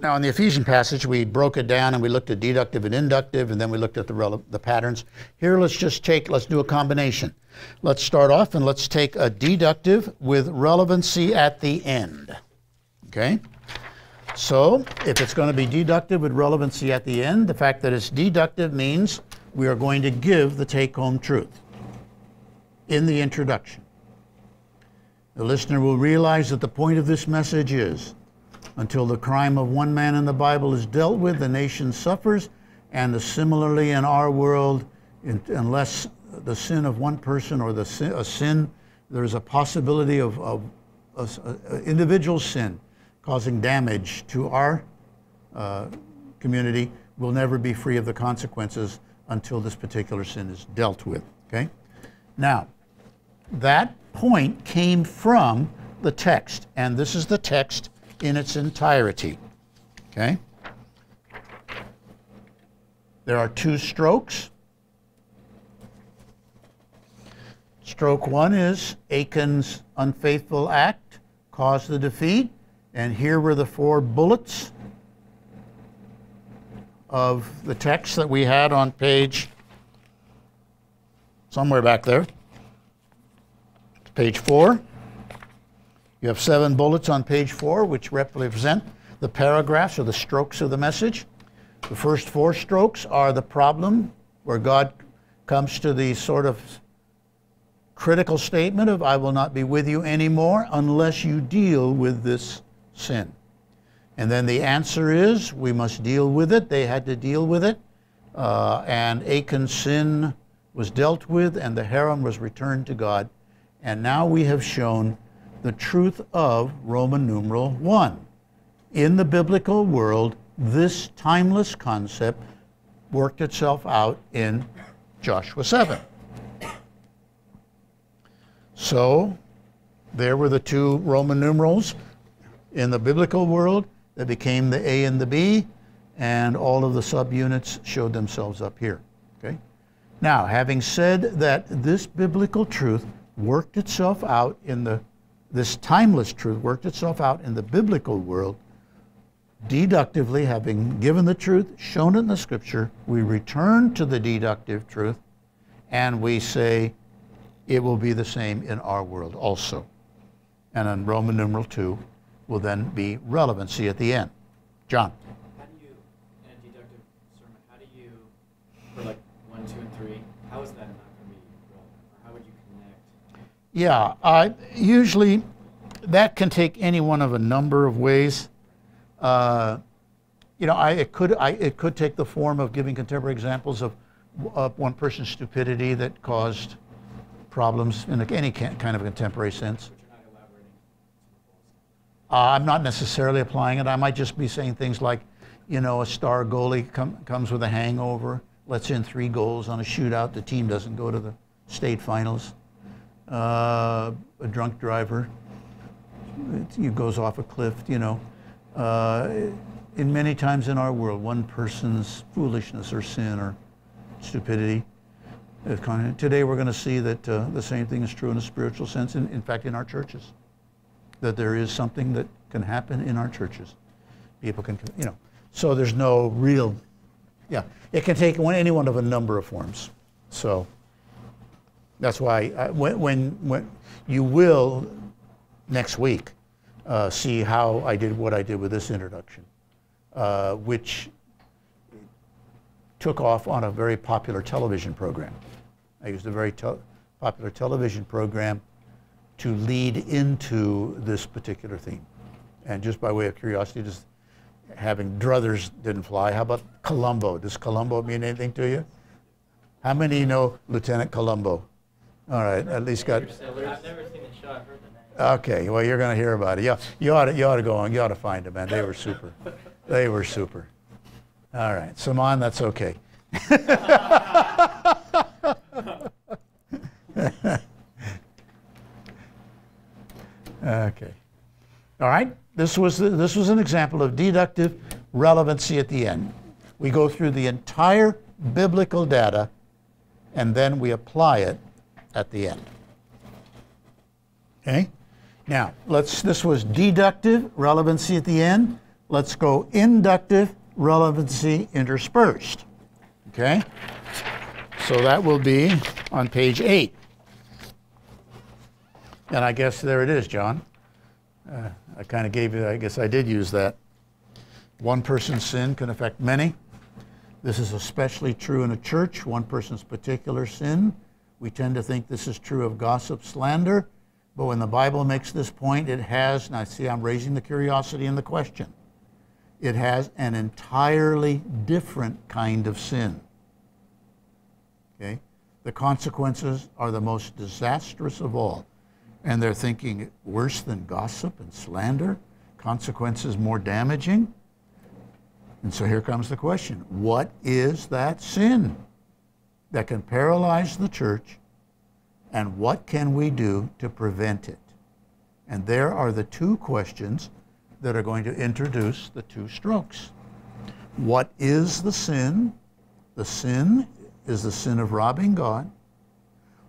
Now, in the Ephesian passage, we broke it down and we looked at deductive and inductive, and then we looked at the patterns. Here, let's do a combination. Let's start off and let's take a deductive with relevancy at the end. Okay? So, if it's going to be deductive with relevancy at the end, the fact that it's deductive means we are going to give the take-home truth in the introduction. The listener will realize that the point of this message is, until the crime of one man in the Bible is dealt with, the nation suffers, and similarly in our world, unless the sin of one person or a sin, there's a possibility of individual sin causing damage to our community, will never be free of the consequences until this particular sin is dealt with. Okay? Now, that point came from the text, and this is the text in its entirety. Okay? There are two strokes. Stroke one is Achan's unfaithful act caused the defeat, and here were the 4 bullets of the text that we had on page, somewhere back there, page 4. You have 7 bullets on page 4, which represent the paragraphs or the strokes of the message. The first 4 strokes are the problem, where God comes to the sort of critical statement of, I will not be with you anymore unless you deal with this sin. And then the answer is, we must deal with it. They had to deal with it. And Achan's sin was dealt with, and the harem was returned to God. And now we have shown the truth of Roman numeral 1. In the biblical world, this timeless concept worked itself out in Joshua 7. So, there were the 2 Roman numerals in the biblical world that became the A and the B, and all of the subunits showed themselves up here. Okay? Now, having said that this biblical truth worked itself out in this timeless truth worked itself out in the biblical world, deductively, having given the truth, shown it in the scripture, we return to the deductive truth and we say it will be the same in our world also. And in Roman numeral 2 will then be relevancy at the end. John. How do you, in a deductive sermon, how do you, for like 1, 2, and 3, how is that not going to be relevant? Or how would you connect? Yeah, usually that can take any one of a number of ways. You know, it could take the form of giving contemporary examples of one person's stupidity that caused problems in any kind of contemporary sense. But you're not elaborating. I'm not necessarily applying it. I might just be saying things like, you know, a star goalie comes with a hangover, lets in 3 goals on a shootout, the team doesn't go to the state finals. A drunk driver, he goes off a cliff, you know. In many times in our world, one person's foolishness or sin or stupidity. Today we're going to see that the same thing is true in a spiritual sense, in fact in our churches. That there is something that can happen in our churches. People can, you know, so there's no real, yeah, it can take any one of a number of forms. So that's why when you will next week see how I did what I did with this introduction, which took off on a very popular television program. I used a very popular television program to lead into this particular theme. And just by way of curiosity, just having druthers didn't fly. How about Columbo? Does Columbo mean anything to you? How many know Lieutenant Columbo? All right, at least got. I've never seen the show. I've heard the name. Okay, well you're going to hear about it. You ought to go on. You ought to find them, man. They were super. They were super. All right, Saman, that's okay. Okay. All right. This was an example of deductive relevancy at the end. We go through the entire biblical data, and then we apply it at the end. Okay. Now, this was deductive relevancy at the end. let's go inductive, relevancy interspersed. Okay? So that will be on page 8. And I guess there it is, John. I kind of gave you, I guess I did use that. One person's sin can affect many. This is especially true in a church, one person's particular sin. We tend to think this is true of gossip, slander, but when the Bible makes this point, it has, and I see I'm raising the curiosity in the question, it has an entirely different kind of sin. Okay? The consequences are the most disastrous of all. And they're thinking, worse than gossip and slander? Consequences more damaging? And so here comes the question. What is that sin that can paralyze the church? And what can we do to prevent it? And there are the two questions that are going to introduce the two strokes. What is the sin? The sin is the sin of robbing God.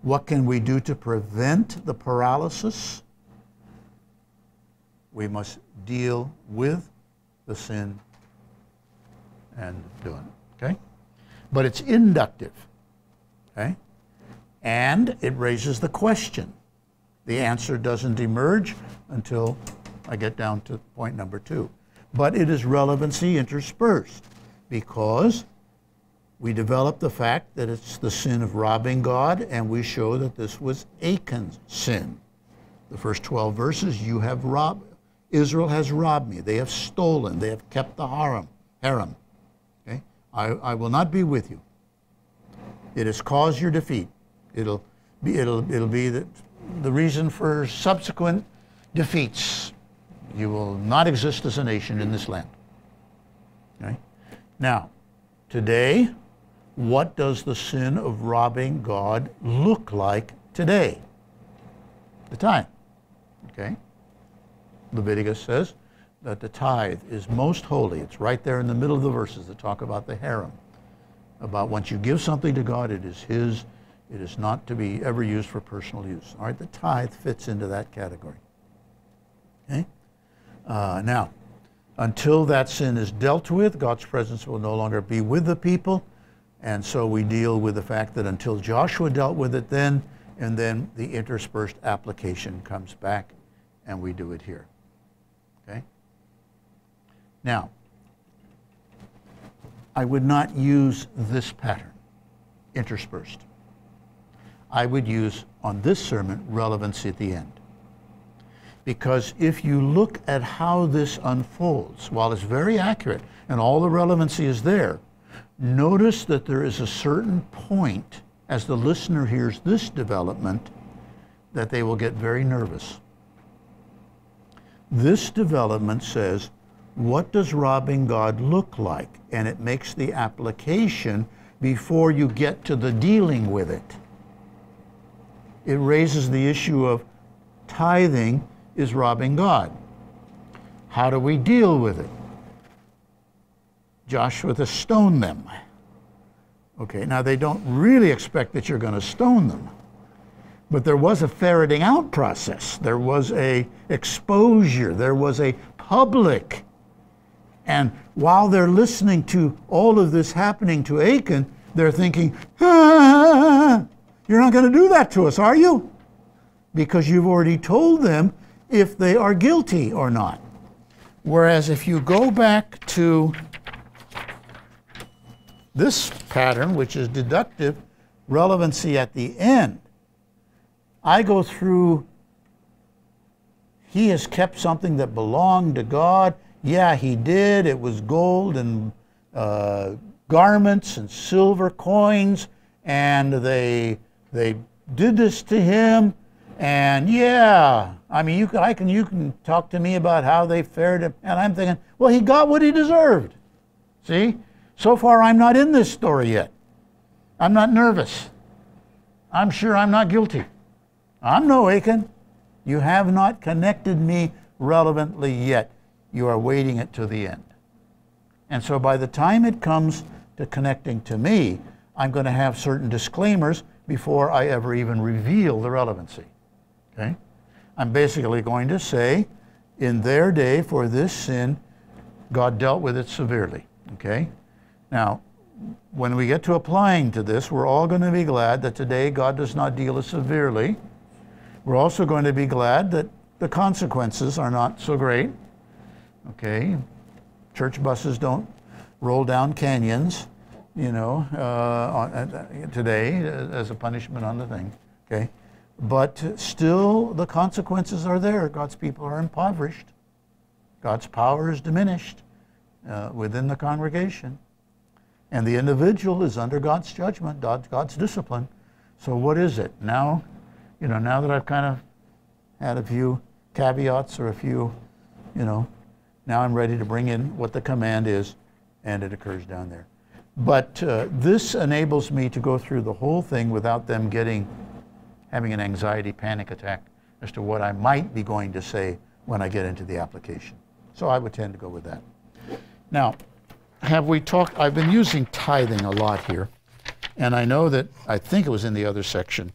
What can we do to prevent the paralysis? We must deal with the sin and do it, okay? But it's inductive, okay? And it raises the question. The answer doesn't emerge until I get down to point number 2. But it is relevancy interspersed because we develop the fact that it's the sin of robbing God, and we show that this was Achan's sin. The first 12 verses, you have robbed, Israel has robbed me. They have stolen. They have kept the harem. Okay? I will not be with you. It has caused your defeat. It'll be the reason for subsequent defeats. You will not exist as a nation in this land. Okay? Now, today, what does the sin of robbing God look like today? The tithe. Okay? Leviticus says that the tithe is most holy. It's right there in the middle of the verses that talk about the harem. About once you give something to God, it is His. It is not to be ever used for personal use. All right, the tithe fits into that category. Okay? Now, until that sin is dealt with, God's presence will no longer be with the people. And so we deal with the fact that until Joshua dealt with it then, and then the interspersed application comes back, and we do it here. Okay? Now, I would not use this pattern, interspersed. I would use, on this sermon, relevancy at the end. Because if you look at how this unfolds, while it's very accurate and all the relevancy is there, notice that there is a certain point, as the listener hears this development, that they will get very nervous. This development says, what does robbing God look like? And it makes the application before you get to the dealing with it. It raises the issue of tithing is robbing God. How do we deal with it? Joshua to stone them. Okay, now they don't really expect that you're going to stone them. But there was a ferreting out process. There was a exposure. There was a public. And while they're listening to all of this happening to Achan, they're thinking, you're not going to do that to us, are you? Because you've already told them if they are guilty or not. Whereas if you go back to this pattern, which is deductive relevancy at the end, I go through, he has kept something that belonged to God. Yeah, he did. It was gold and garments and silver coins, and they did this to him. And yeah, I mean, you can talk to me about how they fared him, and I'm thinking, well, he got what he deserved. See, so far I'm not in this story yet. I'm not nervous. I'm sure I'm not guilty. I'm no Achan. You have not connected me relevantly yet. You are waiting it to the end. And so by the time it comes to connecting to me, I'm going to have certain disclaimers before I ever even reveal the relevancy. Okay? I'm basically going to say, in their day for this sin, God dealt with it severely, okay? Now, when we get to applying to this, we're all going to be glad that today God does not deal as severely. We're also going to be glad that the consequences are not so great, okay? Church buses don't roll down canyons, you know, today as a punishment on the thing, okay? But still, the consequences are there. God's people are impoverished. God's power is diminished within the congregation. And the individual is under God's judgment, God's discipline. So what is it? Now, you know, now that I've kind of had a few caveats or a few, you know, now I'm ready to bring in what the command is, and it occurs down there. But this enables me to go through the whole thing without them having an anxiety panic attack as to what I might be going to say when I get into the application. So I would tend to go with that. Now, I've been using tithing a lot here, and I know that, I think it was in the other section,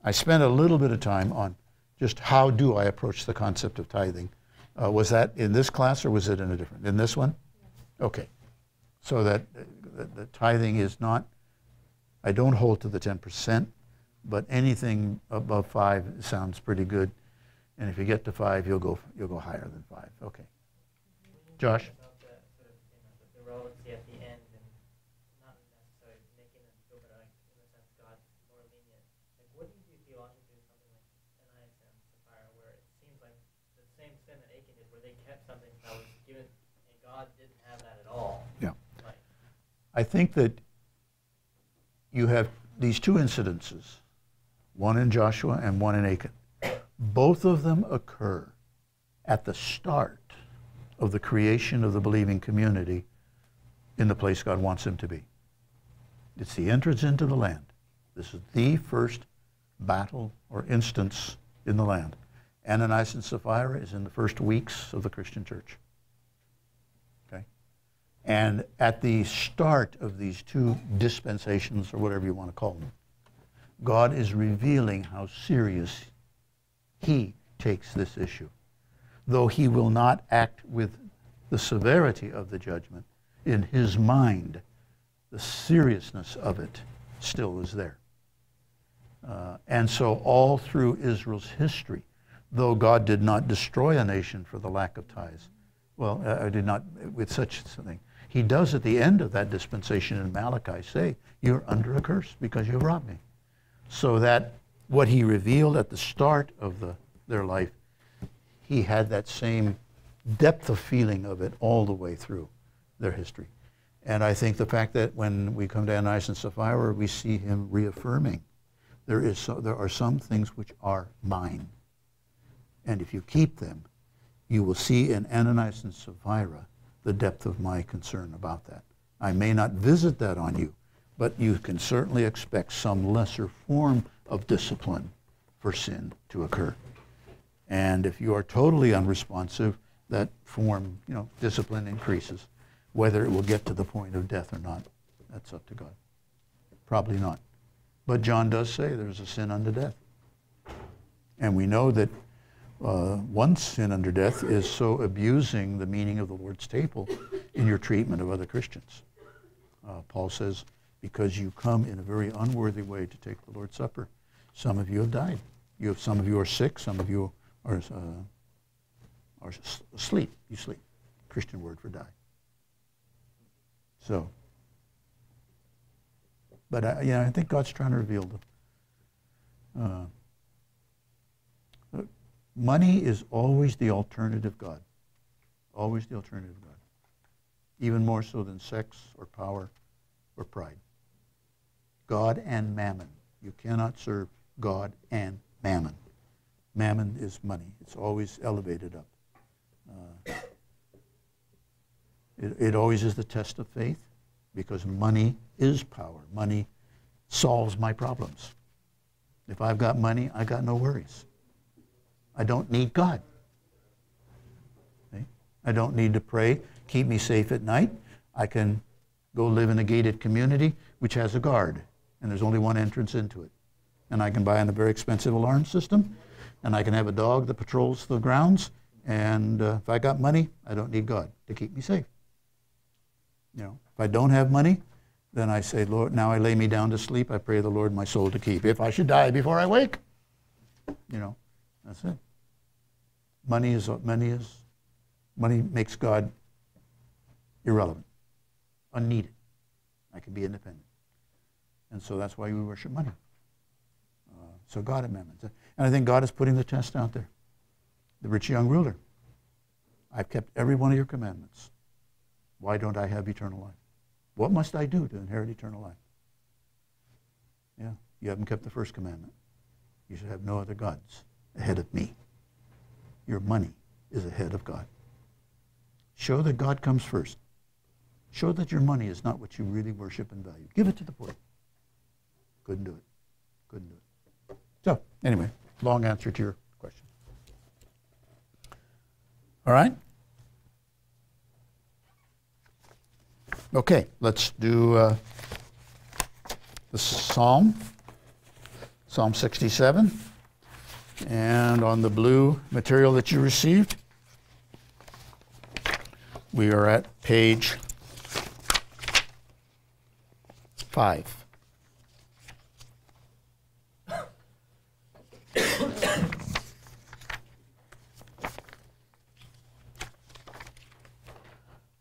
I spent a little bit of time on just how do I approach the concept of tithing. Was that in this class or was it in a different, in this one? Okay. So that the tithing is not, I don't hold to the 10%, but anything above 5 sounds pretty good. And if you get to 5, you'll go higher than 5. Okay. Josh? About the relevancy at the end and not necessarily making them feel better, like in the sense God's more lenient. Like, what do you do theologically with something like Ananias and Sapphira, where it seems like the same sin that Achan did, where they kept something that was given and God didn't have that at all? Yeah. Like, I think that you have these two incidences, one in Joshua and one in Achan. Both of them occur at the start of the creation of the believing community in the place God wants them to be. It's the entrance into the land. This is the first battle or instance in the land. Ananias and Sapphira is in the first weeks of the Christian church. Okay? And at the start of these two dispensations, or whatever you want to call them, God is revealing how serious He takes this issue. Though He will not act with the severity of the judgment, in His mind, the seriousness of it still is there. And so all through Israel's history, though God did not destroy a nation for the lack of tithes, did not with such something, He does at the end of that dispensation in Malachi say, you're under a curse because you've robbed me. So that what He revealed at the start of their life, He had that same depth of feeling of it all the way through their history. And I think the fact that when we come to Ananias and Sapphira, we see Him reaffirming, there are some things which are mine. And if you keep them, you will see in Ananias and Sapphira the depth of my concern about that. I may not visit that on you, but you can certainly expect some lesser form of discipline for sin to occur. And if you are totally unresponsive, that form, discipline increases. Whether it will get to the point of death or not, that's up to God. Probably not. But John does say there's a sin unto death. And we know that one sin unto death is so abusing the meaning of the Lord's table in your treatment of other Christians. Paul says, because you come in a very unworthy way to take the Lord's Supper, some of you have died. Some of you are sick, some of you are asleep. You sleep. Christian word for die. So, but I think God's trying to reveal money is always the alternative God. Always the alternative God. Even more so than sex or power or pride. God and mammon. You cannot serve God and mammon. Mammon is money. It's always elevated up. It always is the test of faith because money is power. Money solves my problems. If I've got money, I got no worries. I don't need God. Okay? I don't need to pray, keep me safe at night. I can go live in a gated community which has a guard, and there's only one entrance into it. And I can buy a very expensive alarm system, and I can have a dog that patrols the grounds, And if I got money, I don't need God to keep me safe. You know, if I don't have money, then I say, Lord, now I lay me down to sleep. I pray the Lord my soul to keep. If I should die before I wake, you know, that's it. Money makes God irrelevant, unneeded. I can be independent. And so that's why we worship money. So God amendments. And I think God is putting the test out there. The rich young ruler. I've kept every one of your commandments. Why don't I have eternal life? What must I do to inherit eternal life? Yeah, you haven't kept the first commandment. You should have no other gods ahead of me. Your money is ahead of God. Show that God comes first. Show that your money is not what you really worship and value. Give it to the poor. Couldn't do it. Couldn't do it. So, anyway, long answer to your question. All right? Okay, let's do the Psalm 67. And on the blue material that you received, we are at page 5.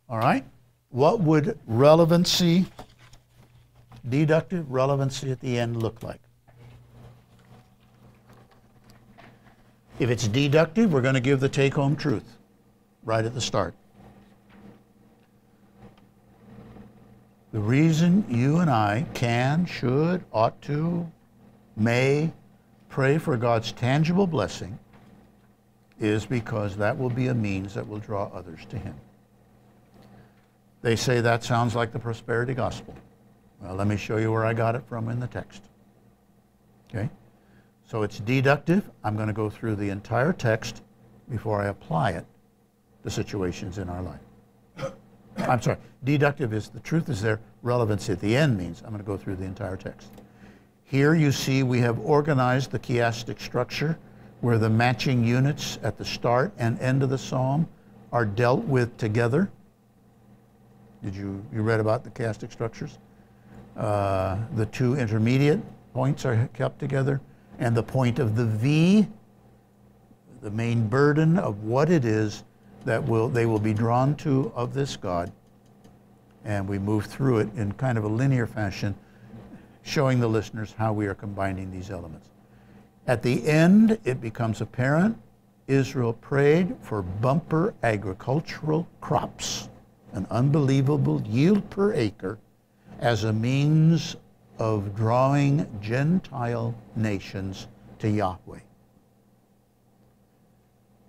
All right. What would relevancy, deductive relevancy at the end look like? If it's deductive, we're going to give the take-home truth right at the start. The reason you and I can, should, ought to, may pray for God's tangible blessing is because that will be a means that will draw others to Him. They say that sounds like the prosperity gospel. Well, let me show you where I got it from in the text. Okay? So it's deductive. I'm going to go through the entire text before I apply it to situations in our life. I'm sorry, deductive is the truth is there. Relevancy at the end means I'm going to go through the entire text. Here you see we have organized the chiastic structure where the matching units at the start and end of the psalm are dealt with together. Did you read about the chiastic structures? The two intermediate points are kept together, and the point of the V, the main burden of what it is that they will be drawn to of this God, and we move through it in kind of a linear fashion, showing the listeners how we are combining these elements. At the end, it becomes apparent Israel prayed for bumper agricultural crops, an unbelievable yield per acre, as a means of drawing Gentile nations to Yahweh,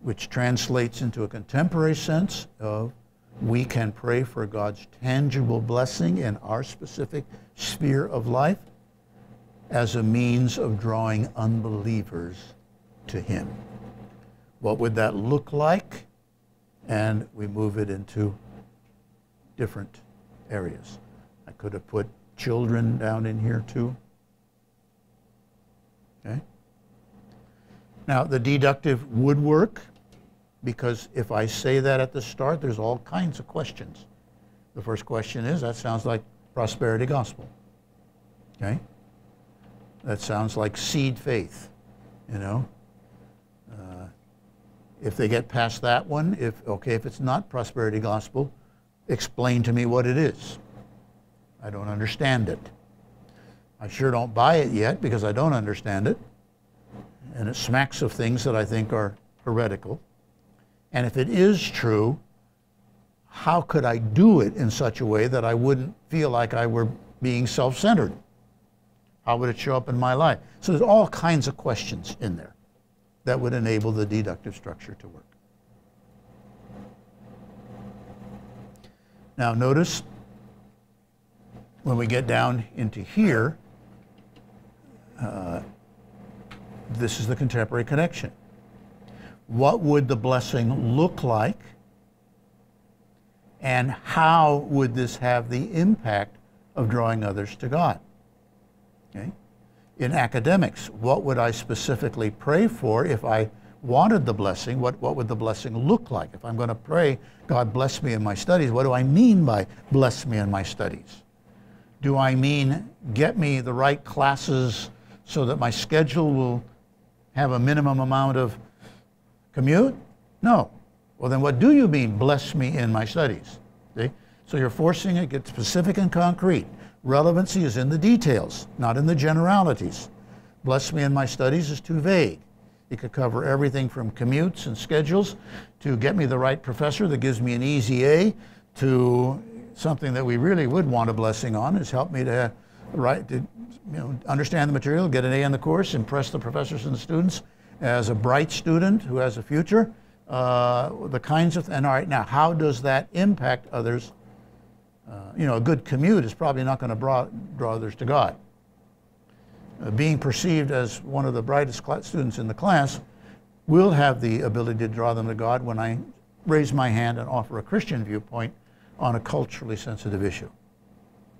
which translates into a contemporary sense of we can pray for God's tangible blessing in our specific sphere of life as a means of drawing unbelievers to Him. What would that look like? And we move it into different areas. I could have put children down in here too. Okay? Now, the deductive would work because if I say that at the start, there's all kinds of questions. The first question is, that sounds like prosperity gospel. Okay? That sounds like seed faith, you know? If they get past that one, if it's not prosperity gospel, explain to me what it is. I don't understand it. I sure don't buy it yet because I don't understand it. And it smacks of things that I think are heretical. And if it is true, how could I do it in such a way that I wouldn't feel like I were being self-centered? How would it show up in my life? So there's all kinds of questions in there that would enable the deductive structure to work. Now notice when we get down into here, this is the contemporary connection. What would the blessing look like? And how would this have the impact of drawing others to God? Okay? In academics, what would I specifically pray for if I wanted the blessing, what would the blessing look like? If I'm going to pray, God bless me in my studies, what do I mean by bless me in my studies? Do I mean get me the right classes so that my schedule will have a minimum amount of commute? No. Well, then what do you mean, bless me in my studies? See? So you're forcing it, get specific and concrete. Relevancy is in the details, not in the generalities. Bless me in my studies is too vague. It could cover everything from commutes and schedules to get me the right professor that gives me an easy A, to something that we really would want a blessing on is help me to understand the material, get an A in the course, impress the professors and the students as a bright student who has a future. The kinds of, and all right, now how does that impact others? A good commute is probably not going to draw others to God. Being perceived as one of the brightest students in the class will have the ability to draw them to God when I raise my hand and offer a Christian viewpoint on a culturally sensitive issue.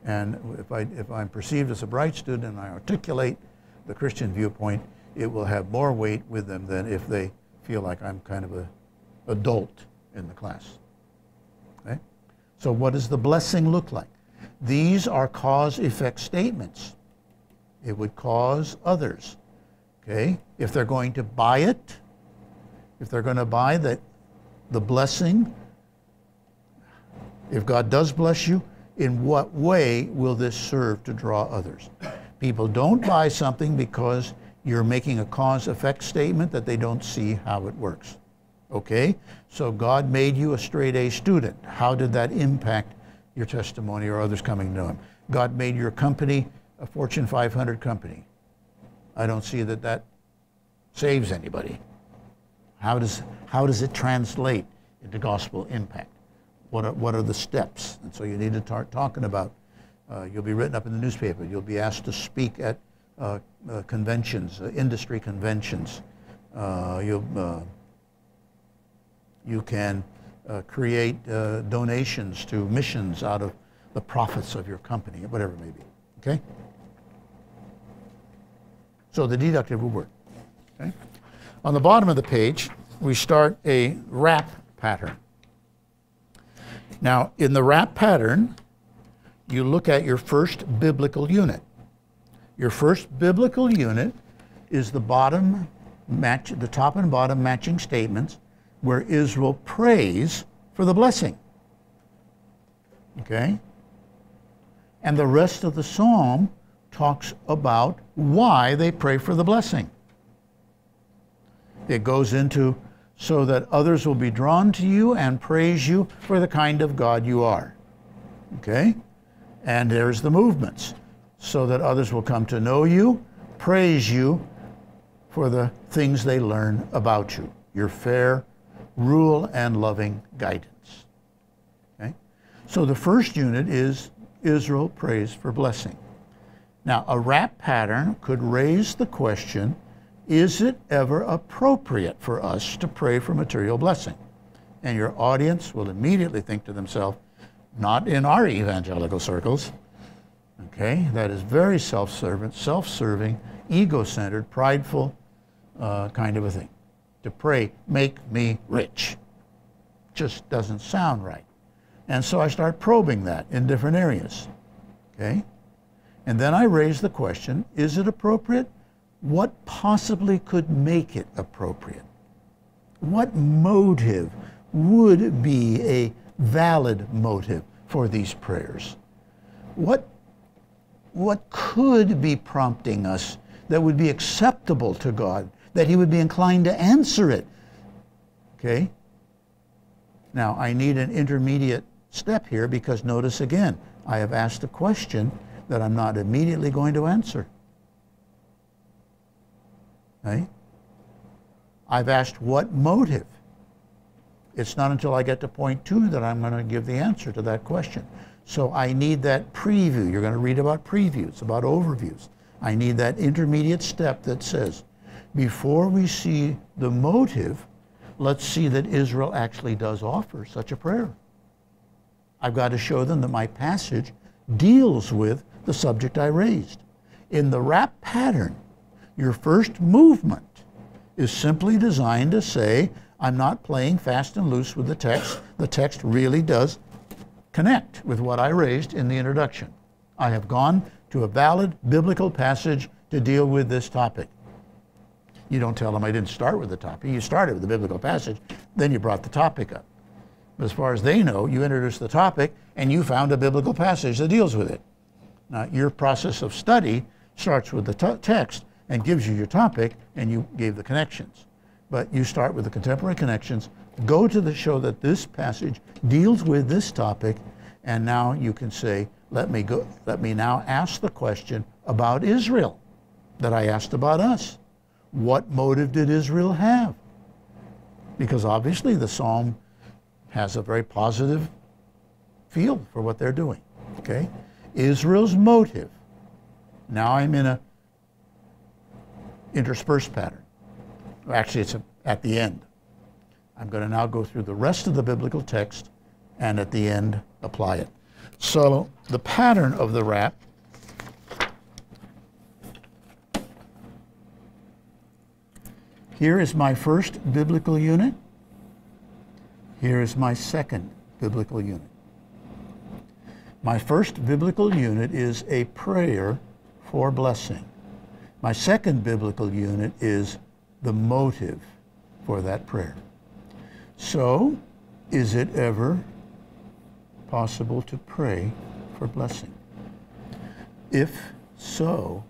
And if I'm perceived as a bright student and I articulate the Christian viewpoint, it will have more weight with them than if they feel like I'm kind of an adult in the class. Okay? So what does the blessing look like? These are cause-effect statements. It would cause others. Okay? If they're going to buy it, if they're going to buy the blessing, if God does bless you, in what way will this serve to draw others? People don't buy something because you're making a cause-effect statement that they don't see how it works. Okay? So God made you a straight A student. How did that impact your testimony or others coming to Him? God made your company a Fortune 500 company. I don't see that saves anybody. How does it translate into gospel impact? What are the steps? And so you need to start talking about, you'll be written up in the newspaper, you'll be asked to speak at conventions, industry conventions. You can create donations to missions out of the profits of your company, whatever it may be. Okay? So the deductive will work. Okay? On the bottom of the page, we start a wrap pattern. Now, in the wrap pattern, you look at your first biblical unit. Your first biblical unit is the top and bottom matching statements where Israel prays for the blessing. Okay? And the rest of the psalm talks about why they pray for the blessing. It goes into so that others will be drawn to you and praise you for the kind of God you are. Okay? And there's the movements. So that others will come to know you, praise you for the things they learn about you. Your fair rule and loving guidance. Okay? So the first unit is Israel prays for blessing. Now, a wrap pattern could raise the question, is it ever appropriate for us to pray for material blessing? And your audience will immediately think to themselves, not in our evangelical circles. Okay, that is very self-serving, ego-centered, prideful kind of a thing. To pray, make me rich. Just doesn't sound right. And so I start probing that in different areas. Okay? And then I raise the question, is it appropriate? What possibly could make it appropriate? What motive would be a valid motive for these prayers? What could be prompting us that would be acceptable to God, that He would be inclined to answer it? Okay? Now, I need an intermediate step here because notice again, I have asked a question that I'm not immediately going to answer. Okay? I've asked what motive. It's not until I get to point 2 that I'm going to give the answer to that question. So I need that preview. You're going to read about previews, about overviews. I need that intermediate step that says, before we see the motive, let's see that Israel actually does offer such a prayer. I've got to show them that my passage deals with the subject I raised. In the wrap pattern, your first movement is simply designed to say, I'm not playing fast and loose with the text. The text really does connect with what I raised in the introduction. I have gone to a valid biblical passage to deal with this topic. You don't tell them I didn't start with the topic. You started with the biblical passage, then you brought the topic up. But as far as they know, you introduced the topic and you found a biblical passage that deals with it. Now, your process of study starts with the text and gives you your topic, and you gave the connections. But you start with the contemporary connections, go to the show that this passage deals with this topic, and now you can say, let me now ask the question about Israel that I asked about us. What motive did Israel have? Because obviously the psalm has a very positive feel for what they're doing, okay? Israel's motive. Now I'm in a interspersed pattern. Actually, it's at the end. I'm going to now go through the rest of the biblical text and at the end apply it. So the pattern of the rap here is my first biblical unit. Here is my second biblical unit. My first biblical unit is a prayer for blessing. My second biblical unit is the motive for that prayer. So, is it ever possible to pray for blessing? If so,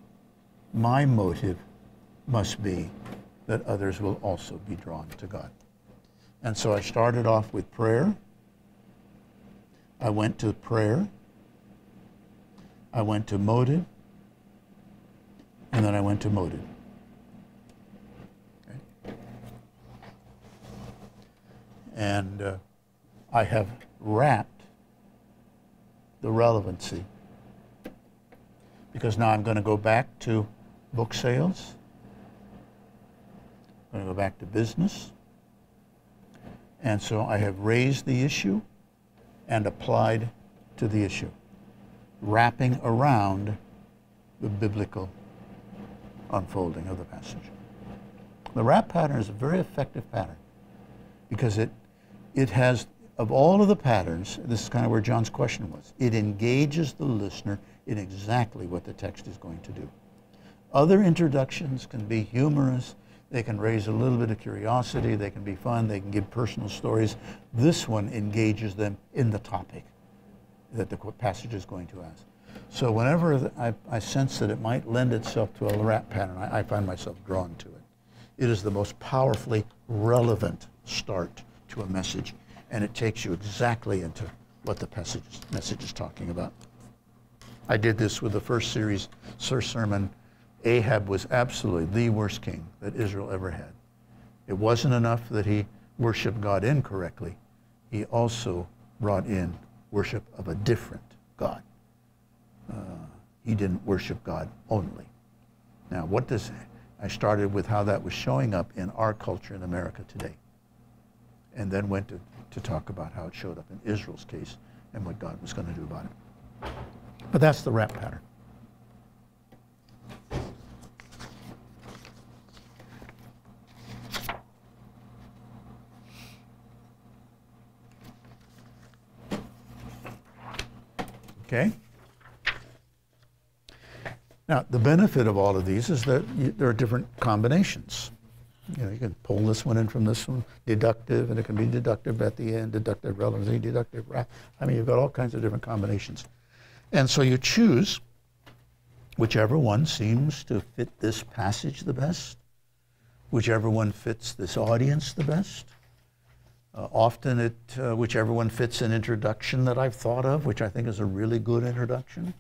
my motive must be that others will also be drawn to God. And so I started off with prayer. I went to prayer. I went to motive. And then I went to motive. Okay. And I have wrapped the relevancy, because now I'm going to go back to book sales. I'm going to go back to business. And so I have raised the issue and applied to the issue, wrapping around the biblical unfolding of the passage. The wrap pattern is a very effective pattern because it has, of all of the patterns, this is kind of where John's question was, it engages the listener in exactly what the text is going to do. Other introductions can be humorous, they can raise a little bit of curiosity, they can be fun, they can give personal stories. This one engages them in the topic that the passage is going to ask. So whenever I sense that it might lend itself to a wrap pattern, I find myself drawn to it. It is the most powerfully relevant start to a message, and it takes you exactly into what the message is talking about. I did this with the first series, sermon. Ahab was absolutely the worst king that Israel ever had. It wasn't enough that he worshiped God incorrectly. He also brought in worship of a different God. He didn't worship God only. Now, I started with how that was showing up in our culture in America today, and then went to talk about how it showed up in Israel's case and what God was going to do about it. But that's the wrap pattern. Okay? Now, the benefit of all of these is that there are different combinations. You know, you can pull this one in from this one, deductive, and it can be deductive at the end, deductive relevancy, deductive wrap. I mean, you've got all kinds of different combinations. And so you choose whichever one seems to fit this passage the best, whichever one fits this audience the best. Often whichever one fits an introduction that I've thought of, which I think is a really good introduction.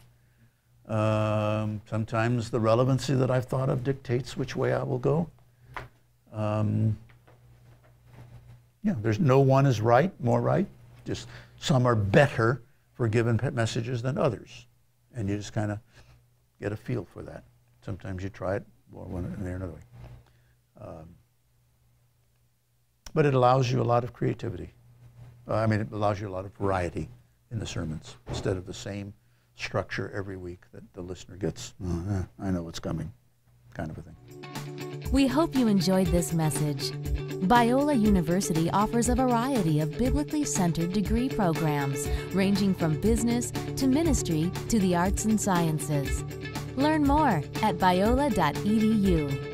Sometimes the relevancy that I've thought of dictates which way I will go. Yeah, there's no one is right, more right. Just some are better for given messages than others. And you just kind of get a feel for that. Sometimes you try it or one and another way. But it allows you a lot of creativity. It allows you a lot of variety in the sermons instead of the same structure every week that the listener gets, I know what's coming, kind of a thing. We hope you enjoyed this message. Biola University offers a variety of biblically centered degree programs, ranging from business to ministry to the arts and sciences. Learn more at biola.edu.